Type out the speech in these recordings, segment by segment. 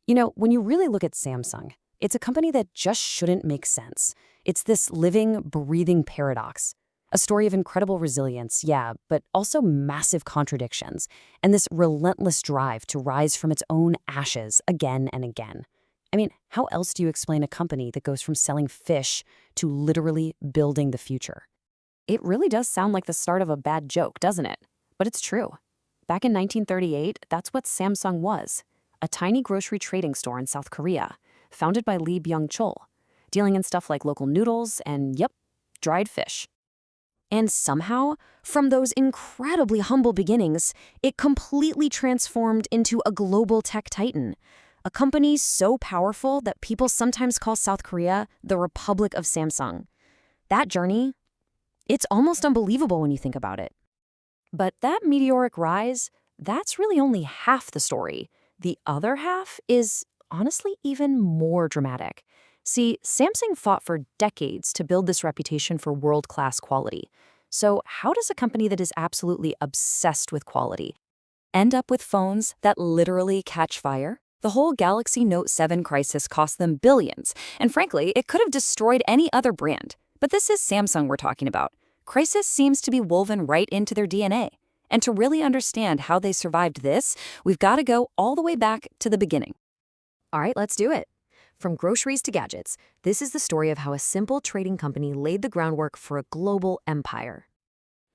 When you really look at Samsung, it's a company that just shouldn't make sense. It's this living, breathing paradox. A story of incredible resilience, yeah, but also massive contradictions, and this relentless drive to rise from its own ashes again and again. I mean, how else do you explain a company that goes from selling fish to literally building the future? It really does sound like the start of a bad joke, doesn't it? But it's true. Back in 1938, that's what Samsung was, a tiny grocery trading store in South Korea, founded by Lee Byung-chul, dealing in stuff like local noodles and, yep, dried fish. And somehow, from those incredibly humble beginnings, it completely transformed into a global tech titan, a company so powerful that people sometimes call South Korea the Republic of Samsung. That journey, it's almost unbelievable when you think about it. But that meteoric rise, that's really only half the story. The other half is honestly even more dramatic. See, Samsung fought for decades to build this reputation for world-class quality. So how does a company that is absolutely obsessed with quality end up with phones that literally catch fire? The whole Galaxy Note 7 crisis cost them billions, and frankly, it could have destroyed any other brand. But this is Samsung we're talking about. Crisis seems to be woven right into their DNA. And to really understand how they survived this, we've got to go all the way back to the beginning. All right, let's do it. From groceries to gadgets, this is the story of how a simple trading company laid the groundwork for a global empire.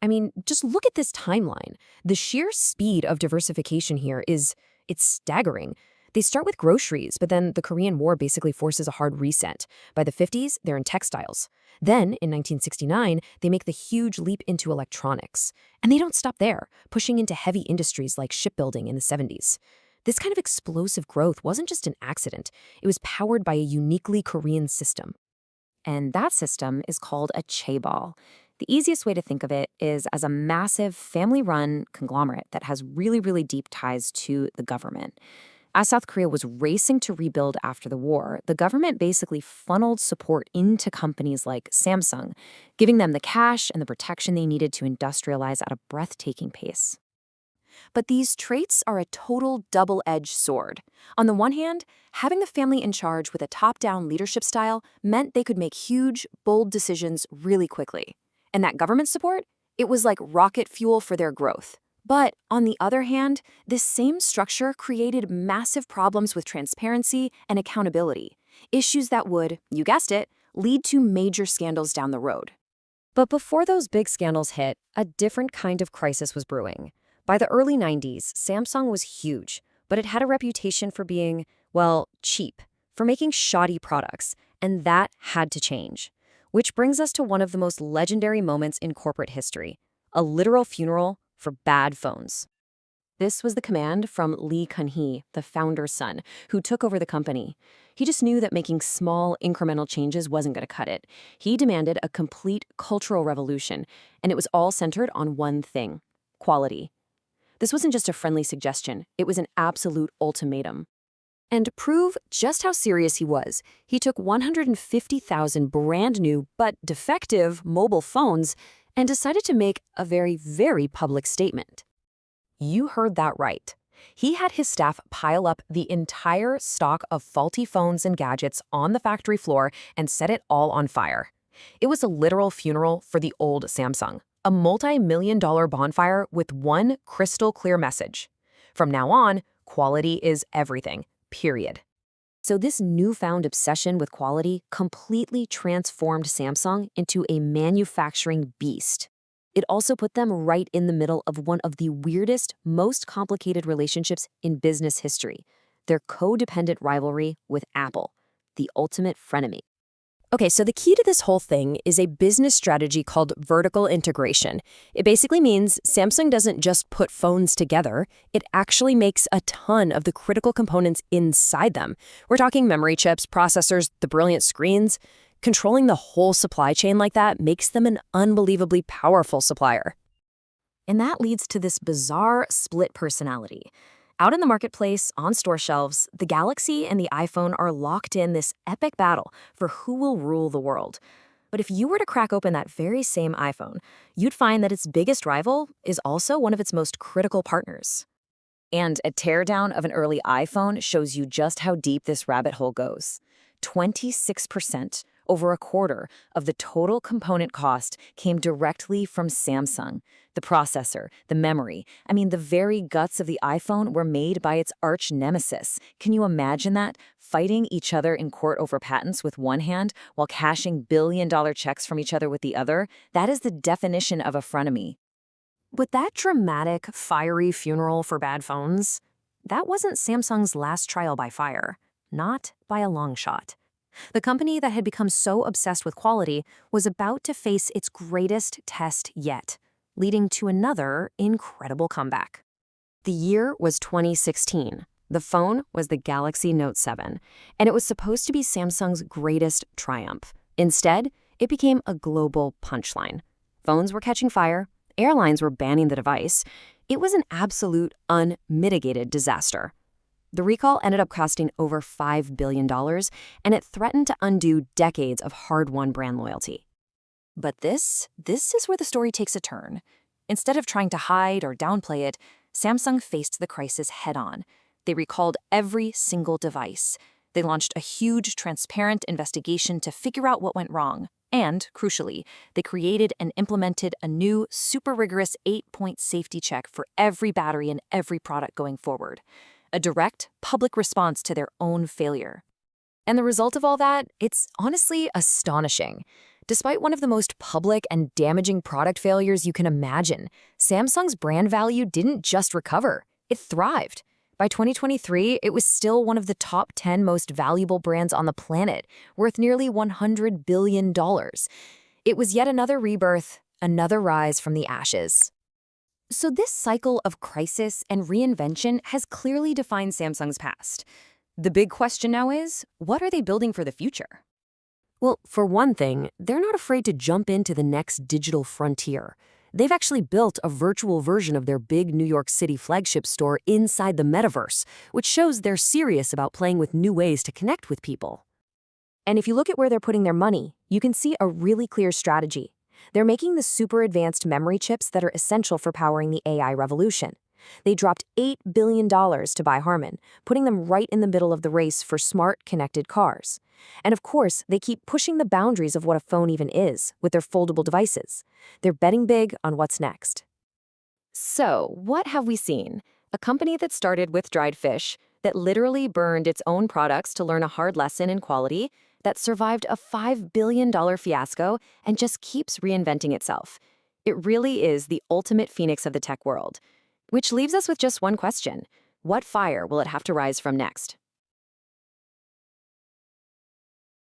I mean, just look at this timeline. The sheer speed of diversification here it's staggering. They start with groceries, but then the Korean War basically forces a hard reset. By the 50s, they're in textiles. Then, in 1969, they make the huge leap into electronics. And they don't stop there, pushing into heavy industries like shipbuilding in the 70s. This kind of explosive growth wasn't just an accident. It was powered by a uniquely Korean system. And that system is called a chaebol. The easiest way to think of it is as a massive family-run conglomerate that has really deep ties to the government. As South Korea was racing to rebuild after the war, the government basically funneled support into companies like Samsung, giving them the cash and the protection they needed to industrialize at a breathtaking pace. But these traits are a total double-edged sword. On the one hand, having the family in charge with a top-down leadership style meant they could make huge, bold decisions really quickly. And that government support, it was like rocket fuel for their growth. But on the other hand, this same structure created massive problems with transparency and accountability, issues that would, you guessed it, lead to major scandals down the road. But before those big scandals hit, a different kind of crisis was brewing. By the early 90s, Samsung was huge, but it had a reputation for being, well, cheap, for making shoddy products, and that had to change. Which brings us to one of the most legendary moments in corporate history, a literal funeral for bad phones. This was the command from Lee Kun-hee, the founder's son, who took over the company. He just knew that making small, incremental changes wasn't going to cut it. He demanded a complete cultural revolution, and it was all centered on one thing: quality. This wasn't just a friendly suggestion, it was an absolute ultimatum. And to prove just how serious he was, he took 150,000 brand new but defective mobile phones and decided to make a very public statement. You heard that right. He had his staff pile up the entire stock of faulty phones and gadgets on the factory floor and set it all on fire. It was a literal funeral for the old Samsung, a multi-million-dollar bonfire with one crystal clear message. From now on, quality is everything, period. So this newfound obsession with quality completely transformed Samsung into a manufacturing beast. It also put them right in the middle of one of the weirdest, most complicated relationships in business history, their codependent rivalry with Apple, the ultimate frenemy. Okay, so the key to this whole thing is a business strategy called vertical integration. It basically means Samsung doesn't just put phones together, it actually makes a ton of the critical components inside them. We're talking memory chips, processors, the brilliant screens. Controlling the whole supply chain like that makes them an unbelievably powerful supplier. And that leads to this bizarre split personality. Out in the marketplace, on store shelves, the Galaxy and the iPhone are locked in this epic battle for who will rule the world. But if you were to crack open that very same iPhone, you'd find that its biggest rival is also one of its most critical partners. And a teardown of an early iPhone shows you just how deep this rabbit hole goes. 26%, over a quarter, of the total component cost came directly from Samsung. The processor, the memory, the very guts of the iPhone were made by its arch nemesis. Can you imagine that? Fighting each other in court over patents with one hand while cashing billion-dollar checks from each other with the other? That is the definition of a frenemy. But that dramatic, fiery funeral for bad phones, that wasn't Samsung's last trial by fire. Not by a long shot. The company that had become so obsessed with quality was about to face its greatest test yet, leading to another incredible comeback. The year was 2016. The phone was the Galaxy Note 7, and it was supposed to be Samsung's greatest triumph. Instead, it became a global punchline. Phones were catching fire, airlines were banning the device. It was an absolute, unmitigated disaster. The recall ended up costing over $5 billion, and it threatened to undo decades of hard-won brand loyalty. But this is where the story takes a turn. Instead of trying to hide or downplay it, Samsung faced the crisis head-on. They recalled every single device. They launched a huge, transparent investigation to figure out what went wrong. And, crucially, they created and implemented a new, super rigorous 8-point safety check for every battery and every product going forward. A direct, public response to their own failure. And the result of all that, it's honestly astonishing. Despite one of the most public and damaging product failures you can imagine, Samsung's brand value didn't just recover, it thrived. By 2023, it was still one of the top 10 most valuable brands on the planet, worth nearly $100 billion. It was yet another rebirth, another rise from the ashes. So this cycle of crisis and reinvention has clearly defined Samsung's past. The big question now is, what are they building for the future? Well, for one thing, they're not afraid to jump into the next digital frontier. They've actually built a virtual version of their big New York City flagship store inside the metaverse, which shows they're serious about playing with new ways to connect with people. And if you look at where they're putting their money, you can see a really clear strategy. They're making the super advanced memory chips that are essential for powering the AI revolution. They dropped $8 billion to buy Harman, putting them right in the middle of the race for smart, connected cars. And of course, they keep pushing the boundaries of what a phone even is with their foldable devices. They're betting big on what's next. So, what have we seen? A company that started with dried fish, that literally burned its own products to learn a hard lesson in quality, that survived a $5 billion fiasco and just keeps reinventing itself. It really is the ultimate phoenix of the tech world. Which leaves us with just one question. What fire will it have to rise from next?